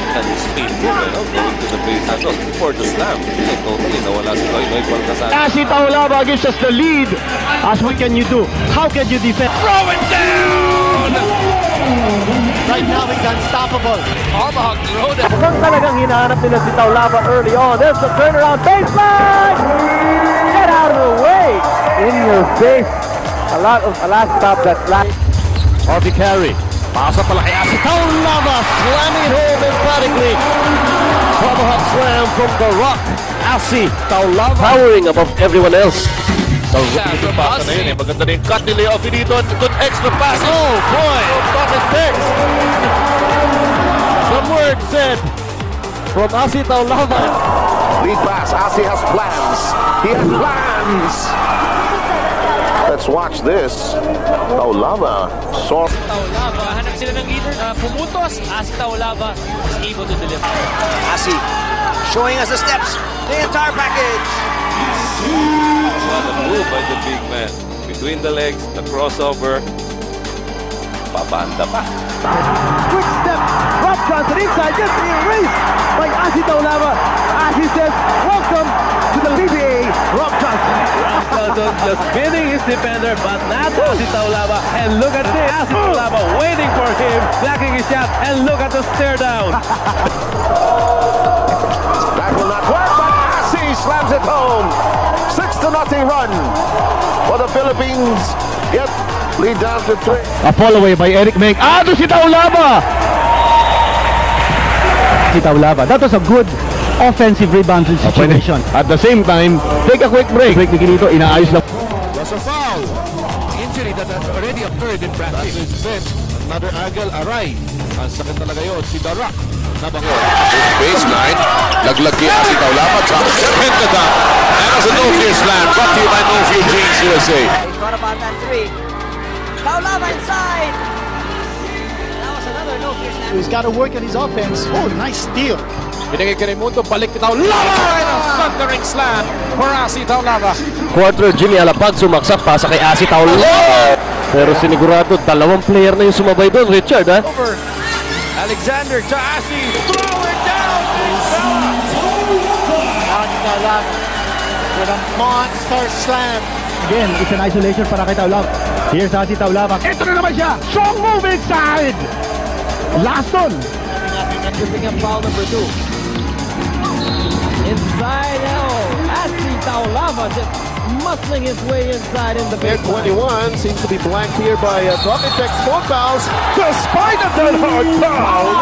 at his speed going to the base before the slam. Totally nawala si Noynoy Balcazar. Asi Taulava gives us the lead. As what can you do? How can you defend? Throw it down! Right now he's unstoppable. Tomahawk throw down. Kung talagang hinahanap nila si Taulava early on, there's the turnaround baseline! Get out of the way! In your face. A last stop that last. Harvey Carey. Pasa pala kay Asi Taulava, slamming it home emphatically. Tomahawk slam from the rock. Asi Taulava towering above everyone else. Pasa na yun eh. Maganda na yung cut ni Leo Finito. Good extra pass. Oh boy! Pocket picks. Some word said from Asi Taulava. Lead pass. Asi has plans. He has plans. Let's watch this. Taulava. Taulava, hanap sila ng leader. Pumutos. Asi Taulava is able to deliver. Asi showing us the steps. The entire package. What a move by the big man. Between the legs, the crossover. Papanda pa. Quick step, drop Johnson inside, just erased by Asi Taulava. Asi says, welcome to the PBA, Rob Johnson. Rob Johnson just spinning his defender, but not Asi Taulava. And look at this, Asi Taulava waiting for him, blocking his shot, and look at the stare down. That will not work, but Asi slams it home. 6-0 run for the Philippines. Yep, lead down to 3. A fall away by Eric Meng. Ito si Taulava! Si Taulava. That was a good offensive rebound situation. At the same time, take a quick break. Break ni Kinito, inaayos lang. Was a foul. Injury that has already occurred in practice. That is this. Another angle, Aray. Ang sakit talaga yun. Si The Rock. Nabango. Baseline. Laglag kay Asi Taulava. Pentagon. And as a no-fear slam. Brought to you by No Fear Jeans USA. He's got about that three. Taulava inside. That was another no fear snap. He's got to work on his offense. Oh, nice steal. Binigay kay Raimundo. Balik ni Taulava. And a thundering slam for Asi Taulava. Quarter, Jimmy Alapag sumaksak pa sa kay Asi Taulava. Pero sinigurado, dalawang player na yung sumabay doon, Richard, ha? Over. Alexander to Asi. Throw it down. Asi Taulava with a monster slam. Again, it's an isolation para kay Taulava. Here's Asi Taulava. Ito na naman siya. Strong move inside. Laston. Picking up foul number 2. Inside, Asi Taulava just muscling his way inside in the Air baseline. 21 seems to be blanked here by Dropping Text phone fouls. Despite the hard foul.